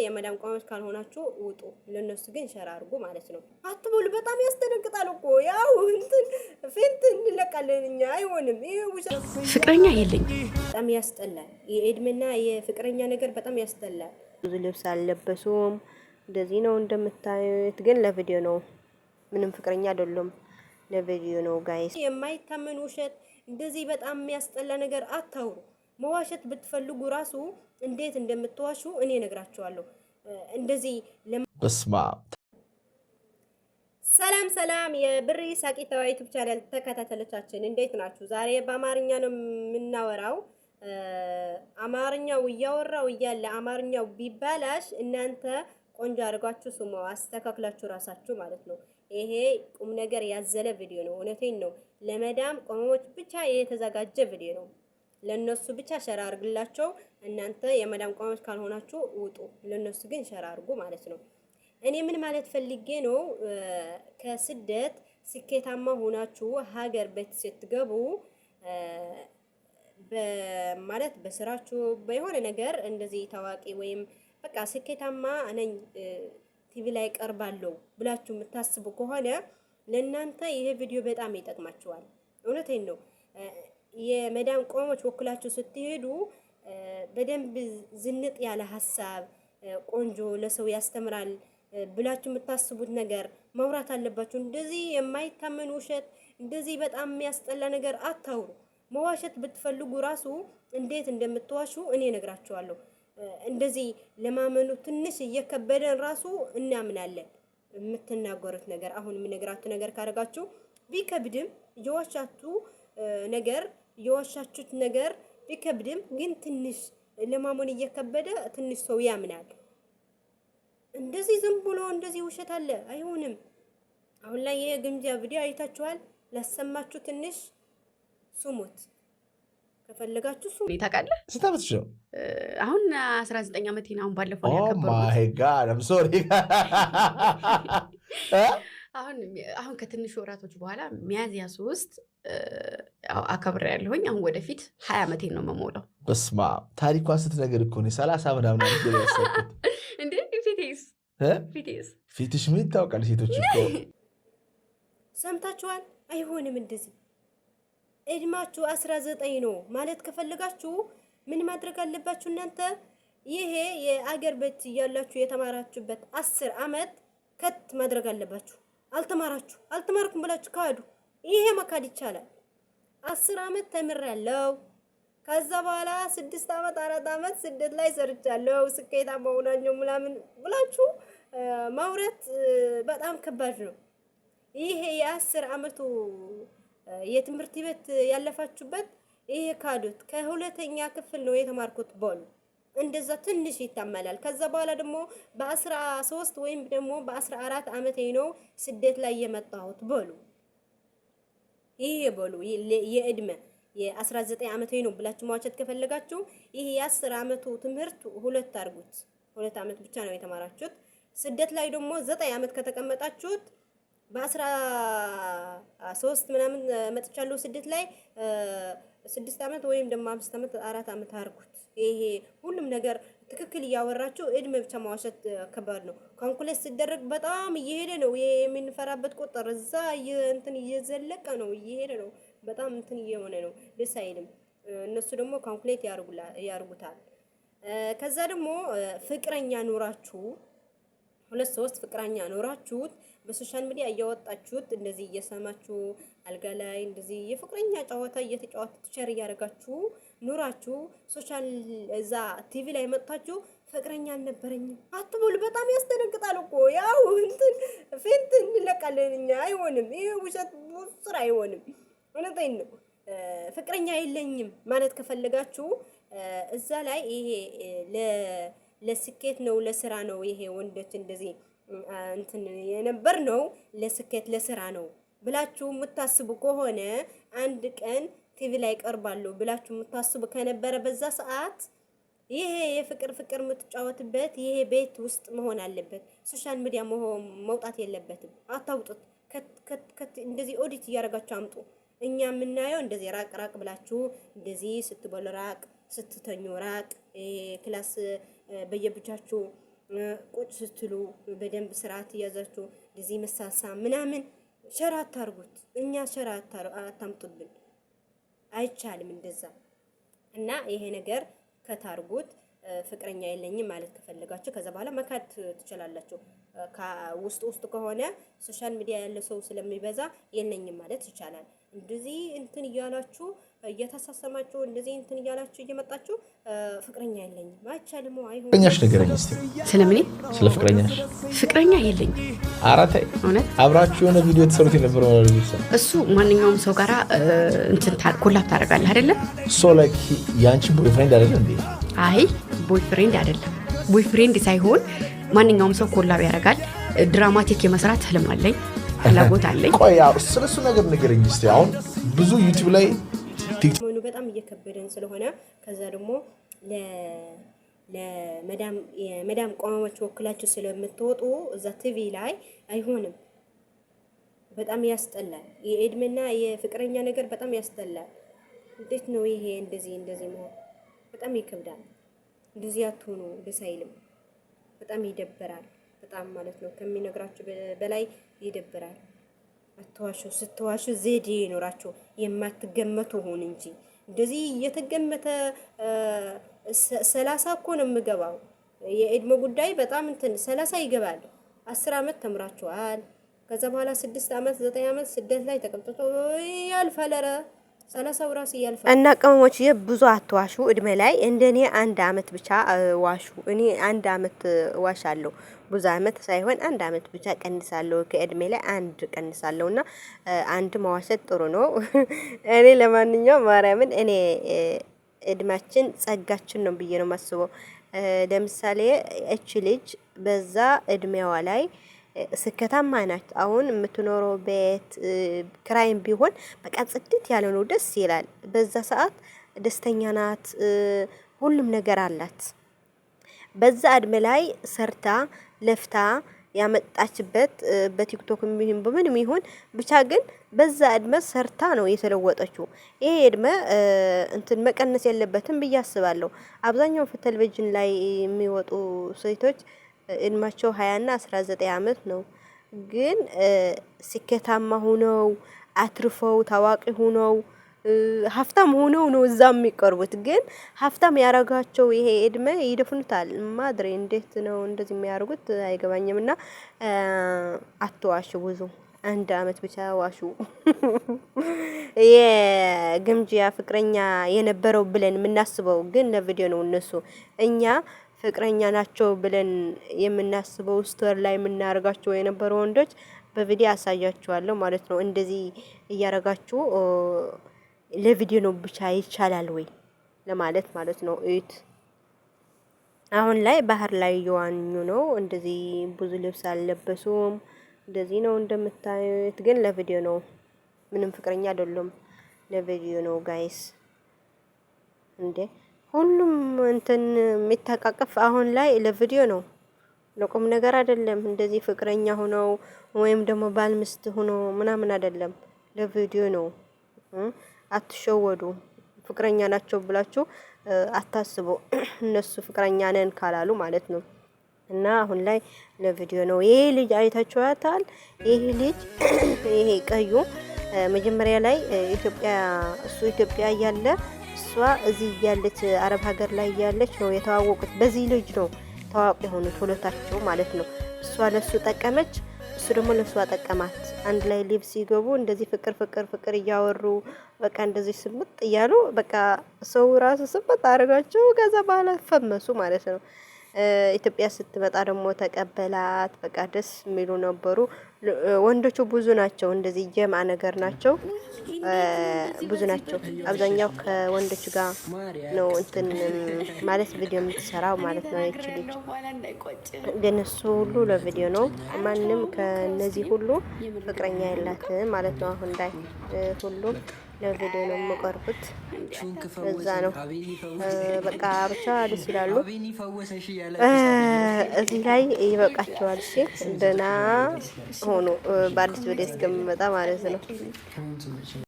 የመዳም ቋሞች ካልሆናችሁ ውጡ። ለነሱ ግን ሸራ አድርጉ ማለት ነው። አትበሉ። በጣም ያስደነግጣል እኮ ያው እንትን ፌንት እንለቃለን እኛ አይሆንም። ይሄ ፍቅረኛ የለኝም። በጣም ያስጠላል። የኤድሜና የፍቅረኛ ነገር በጣም ያስጠላል። ብዙ ልብስ አልለበሱም። እንደዚህ ነው እንደምታዩት፣ ግን ለቪዲዮ ነው። ምንም ፍቅረኛ አይደለም፣ ለቪዲዮ ነው ጋይስ። የማይታመን ውሸት፣ እንደዚህ በጣም የሚያስጠላ ነገር አታውሩ። መዋሸት ብትፈልጉ ራሱ እንዴት እንደምትዋሹ እኔ ነግራችኋለሁ። እንደዚህ በስማ ሰላም ሰላም፣ የብሪ ሳቂታዋ ዩቲዩብ ቻናል ተከታታዮቻችን እንዴት ናችሁ? ዛሬ በአማርኛ ነው የምናወራው። አማርኛው እያወራው እያለ አማርኛው ቢባላሽ እናንተ ቆንጆ አድርጋችሁ ስሙ፣ አስተካክላችሁ ራሳችሁ ማለት ነው። ይሄ ቁም ነገር ያዘለ ቪዲዮ ነው። እውነቴን ነው። ለመዳም ቆሞች ብቻ የተዘጋጀ ቪዲዮ ነው። ለነሱ ብቻ ሸራ አድርግላቸው። እናንተ የመዳም ቆሞች ካልሆናችሁ ውጡ። ለነሱ ግን ሸራ አድርጉ ማለት ነው። እኔ ምን ማለት ፈልጌ ነው፣ ከስደት ስኬታማ ሆናችሁ ሀገር ቤት ስትገቡ በማለት በስራችሁ በየሆነ ነገር እንደዚህ ታዋቂ ወይም በቃ ስኬታማ ነኝ ቲቪ ላይ ቀርባለሁ ብላችሁ የምታስቡ ከሆነ ለእናንተ ይሄ ቪዲዮ በጣም ይጠቅማችኋል። እውነቴን ነው። የመዳም ቆሞች ወክላችሁ ስትሄዱ በደንብ ዝንጥ ያለ ሀሳብ፣ ቆንጆ ለሰው ያስተምራል ብላችሁ የምታስቡት ነገር ማውራት አለባችሁ። እንደዚህ የማይታመን ውሸት፣ እንደዚህ በጣም የሚያስጠላ ነገር አታውሩ። መዋሸት ብትፈልጉ ራሱ እንዴት እንደምትዋሹ እኔ ነግራችኋለሁ። እንደዚህ ለማመኑ ትንሽ እየከበደን ራሱ እናምናለን። የምትናገሩት ነገር አሁን የምነግራችሁ ነገር ካረጋችሁ ቢከብድም የዋሻችሁት ነገር ቢከብድም ግን ትንሽ ለማመን እየከበደ ትንሽ ሰው ያምናል። እንደዚህ ዝም ብሎ እንደዚህ ውሸት አለ አይሆንም። አሁን ላይ ይሄ ግምጃ ቪዲዮ አይታችኋል። ላሰማችሁ ትንሽ ስሙት ከፈለጋችሁ ስሙ። ታውቃለህ ስንት ዓመትሽ ነው? አሁን 19 ዓመቴ ነው። አሁን ባለፈው ያከበርኩት። ማይ ጋድ አም ሶሪ። አሁን ከትንሽ ወራቶች በኋላ ሚያዝያ 3 አከብሬያለሁኝ። አሁን ወደፊት 20 ዓመቴን ነው የምሞላው። በስማ ታሪኳ ስትነግር እኮ ነው 30 ምናምን ዓመት ነው ያሰብኩት። እንዴ ፊትሽ ምን ይታወቃል? ሴቶች እኮ ሰምታችኋል። አይሆንም እንደዚህ እድማችሁ 19 ነው ማለት ከፈለጋችሁ ምን ማድረግ አለባችሁ እናንተ? ይሄ የአገር ቤት ያላችሁ የተማራችሁበት 10 ዓመት ከት ማድረግ አለባችሁ። አልተማርኩም ብላችሁ ካዱ። ይሄ መካድ ይቻላል። 10 ዓመት ተምሬያለሁ፣ ከዛ በኋላ 6 ዓመት 4 ዓመት ስደት ላይ ሰርቻለሁ፣ ስኬታማ ሆናለሁ ምናምን ብላችሁ ማውራት በጣም ከባድ ነው። ይሄ የ10 ዓመቱ የትምህርት ቤት ያለፋችሁበት ይሄ ካዱት። ከሁለተኛ ክፍል ነው የተማርኩት በሉ። እንደዛ ትንሽ ይታመላል። ከዛ በኋላ ደግሞ በ13 ወይም ደግሞ በ14 ዓመቴ ነው ስደት ላይ የመጣሁት በሉ። ይሄ በሉ የእድሜ የ19 ዓመቴ ነው ብላችሁ ማዋቸት ከፈለጋችሁ ይሄ የ10 ዓመቱ ትምህርት ሁለት አድርጉት። 2 ዓመት ብቻ ነው የተማራችሁት። ስደት ላይ ደግሞ 9 ዓመት ከተቀመጣችሁት በ13 ምናምን መጥቻለሁ ስደት ላይ 6 ዓመት ወይም ደግሞ 5 ዓመት 4 ዓመት አድርጉት። ይሄ ሁሉም ነገር ትክክል እያወራችሁ እድሜ ብቻ ማዋሸት ከባድ ነው። ካልኩሌት ሲደረግ በጣም እየሄደ ነው። የምንፈራበት ቁጥር እዛ እንትን እየዘለቀ ነው፣ እየሄደ ነው። በጣም እንትን እየሆነ ነው። ደስ አይልም። እነሱ ደግሞ ካልኩሌት ያርጉታል። ከዛ ደግሞ ፍቅረኛ ኖራችሁ 2-3 ፍቅረኛ ኖራችሁት በሶሻል ሚዲያ እያወጣችሁት እንደዚህ እየሰማችሁ አልጋ ላይ እንደዚህ የፍቅረኛ ጨዋታ እየተጫወታችሁ ሸር እያደረጋችሁ ኑራችሁ ሶሻል እዛ ቲቪ ላይ መጥታችሁ ፍቅረኛ አልነበረኝም አትበሉ። በጣም ያስደነግጣል እኮ ያው እንትን ፌንት እንለቃለን እኛ አይሆንም። ይሄ ውሸት ስራ አይሆንም። እውነቴን ነው። ፍቅረኛ የለኝም ማለት ከፈለጋችሁ እዛ ላይ ይሄ ለስኬት ነው ለስራ ነው። ይሄ ወንዶች እንደዚህ እንትን የነበር ነው ለስኬት ለስራ ነው ብላችሁ የምታስቡ ከሆነ አንድ ቀን ቲቪ ላይ ቀርባለሁ ብላችሁ የምታስቡ ከነበረ በዛ ሰዓት ይሄ የፍቅር የምትጫወትበት ይሄ ቤት ውስጥ መሆን አለበት። ሶሻል ሚዲያ መውጣት የለበትም። አታውጡት። እንደዚህ ኦዲት እያደረጋችሁ አምጡ። እኛ የምናየው እንደዚህ ራቅ ብላችሁ እንደዚህ ስትበሉ ራቅ፣ ስትተኙ ራቅ፣ ክላስ በየብቻችሁ ቁጭ ስትሉ በደንብ ስርዓት እያዛችሁ እንደዚህ መሳሳ ምናምን ሸራ አታርጉት። እኛ ሸራ አታምጡብን፣ አይቻልም እንደዛ። እና ይሄ ነገር ከታርጉት ፍቅረኛ የለኝም ማለት ከፈለጋችሁ ከዛ በኋላ መካድ ትችላላችሁ። ውስጥ ከሆነ ሶሻል ሚዲያ ያለ ሰው ስለሚበዛ የለኝም ማለት ይቻላል። እንደዚህ እንትን እያላችሁ እየተሳሰማችሁ እንደዚህ እንትን እያላችሁ እየመጣችሁ ፍቅረኛ የለኝም አይቻልም። አይሆንም። ፍቅረኛሽ ንገረኝ እስቲ። ስለምን? ስለ ፍቅረኛሽ። ፍቅረኛ የለኝም። አራተ እውነት አብራችሁ የሆነ ቪዲዮ ተሰሩት የነበረው ነው። እሱ ማንኛውም ሰው ጋራ እንትን ኮላፕ ታደርጋለህ አይደለ? ሶ ላይክ ያንቺ ቦይፍሬንድ አይደለ እንዴ? አይ ቦይፍሬንድ አይደለም። ቦይፍሬንድ ሳይሆን ማንኛውም ሰው ኮላብ ያደርጋል። ድራማቲክ የመስራት ህልም አለኝ፣ ፍላጎት አለኝ። ቆይ ስለሱ ነገር ንገረኝ እስቲ። አሁን ብዙ ዩቲዩብ ላይ ሆኖ በጣም እየከበደን ስለሆነ ከዛ ደግሞ የመዳም ቆማዎች ወክላችሁ ስለምትወጡ እዛ ቲቪ ላይ አይሆንም። በጣም ያስጠላል። የኤድምና የፍቅረኛ ነገር በጣም ያስጠላል። እንዴት ነው ይሄ እንደዚህ መሆን? በጣም ይከብዳል። እንደዚህ አትሆኑ፣ ደስ አይልም። በጣም ይደብራል። በጣም ማለት ነው ከሚነግራችሁ በላይ ይደብራል። አትዋሹ። ስትዋሹ ዘዴ ይኖራችሁ። የማትገመቱ ሆን እንጂ እንደዚህ እየተገመተ 30 እኮ ነው የምገባው። የኤድሞ ጉዳይ በጣም እንትን 30 ይገባል። 10 አመት ተምራችኋል። ከዛ በኋላ 6 አመት 9 አመት ስደት ላይ ተቀምጦ ያልፋል። ኧረ 30 ራስ ያልፋል። እና ቅመሞች ብዙ አትዋሹ። እድሜ ላይ እንደኔ 1 አመት ብቻ ዋሹ። እኔ 1 አመት ዋሻለሁ። ብዙ አመት ሳይሆን 1 አመት ብቻ ቀንሳለሁ። ከእድሜ ላይ 1 ቀንሳለሁና 1 መዋሸት ጥሩ ነው። እኔ ለማንኛውም ማርያምን እኔ እድማችን ጸጋችን ነው ብዬ ነው የማስበው። ለምሳሌ እቺ ልጅ በዛ እድሜዋ ላይ ስኬታማ ናት። አሁን የምትኖረው ቤት ክራይም ቢሆን በቃ ጽድት ያለ ነው፣ ደስ ይላል። በዛ ሰዓት ደስተኛ ናት፣ ሁሉም ነገር አላት። በዛ እድሜ ላይ ሰርታ ለፍታ ያመጣችበት በቲክቶክ የሚሆን በምንም ይሁን ብቻ ግን በዛ እድሜ ሰርታ ነው የተለወጠችው። ይሄ እድሜ እንትን መቀነስ የለበትም ብዬ አስባለሁ። አብዛኛው ቴሌቪዥን ላይ የሚወጡ ሴቶች እድሜያቸው 20 እና 19 አመት ነው። ግን ስኬታማ ሆነው አትርፈው ታዋቂ ሆነው ሀፍታም ሆነው ነው እዛ የሚቀርቡት። ግን ሀፍታም ያረጋቸው ይሄ እድሜ ይደፍኑታል። ማድሬ እንዴት ነው እንደዚህ የሚያደርጉት አይገባኝም። እና አትዋሹ። ብዙ 1 አመት ብቻ ዋሹ። የግምጃ ፍቅረኛ የነበረው ብለን የምናስበው ግን ለቪዲዮ ነው። እነሱ እኛ ፍቅረኛ ናቸው ብለን የምናስበው ስቶር ላይ የምናደርጋቸው የነበሩ ወንዶች በቪዲዮ አሳያችኋለሁ ማለት ነው። እንደዚህ እያረጋችሁ ለቪዲዮ ነው ብቻ ይቻላል ወይ ለማለት ማለት ነው። እዩት። አሁን ላይ ባህር ላይ እየዋኙ ነው። እንደዚህ ብዙ ልብስ አልለበሱም። እንደዚህ ነው እንደምታዩት። ግን ለቪዲዮ ነው። ምንም ፍቅረኛ አይደለም፣ ለቪዲዮ ነው ጋይስ። እንዴ ሁሉም እንትን የሚተቃቀፍ አሁን ላይ ለቪዲዮ ነው፣ ለቁም ነገር አይደለም። እንደዚህ ፍቅረኛ ሆነው ወይም ደግሞ ባል ሚስት ሆኖ ምናምን አይደለም፣ ለቪዲዮ ነው። አትሸወዱ። ፍቅረኛ ናቸው ብላችሁ አታስቡ። እነሱ ፍቅረኛ ነን ካላሉ ማለት ነው። እና አሁን ላይ ለቪዲዮ ነው። ይሄ ልጅ አይታችኋታል። ይሄ ልጅ ይሄ ቀዩ መጀመሪያ ላይ ኢትዮጵያ እያለ እሷ እዚህ እያለች አረብ ሀገር ላይ እያለች ነው የተዋወቁት። በዚህ ልጅ ነው ታዋቂ የሆኑት ሁለታቸው ማለት ነው። እሷ ለሱ ጠቀመች፣ እሱ ደግሞ ለሷ ጠቀማት። አንድ ላይ ሊቭ ሲገቡ እንደዚህ ፍቅር እያወሩ በቃ እንደዚህ ስምጥ እያሉ በቃ ሰው ራሱ ስምጥ አድርጋቸው ከዛ በኋላ ፈመሱ ማለት ነው። ኢትዮጵያ ስትመጣ ደግሞ ተቀበላት። በቃ ደስ የሚሉ ነበሩ። ወንዶቹ ብዙ ናቸው፣ እንደዚህ ጀማ ነገር ናቸው፣ ብዙ ናቸው። አብዛኛው ከወንዶቹ ጋር ነው እንትን ማለት ቪዲዮ የምትሰራው ማለት ነው። ይቺ ልጅ ግን እሱ ሁሉ ለቪዲዮ ነው። ማንም ከነዚህ ሁሉ ፍቅረኛ የላትም ማለት ነው። አሁን ላይ ሁሉም ለቪዲዮ ነው የምቀርቡት። በዛ ነው በቃ ብቻ ደስ ይላሉ። እዚህ ላይ ይበቃቸዋል። እሺ ደህና ሆኖ በአዲስ ቪዲዮ እስከምመጣ ማለት ነው።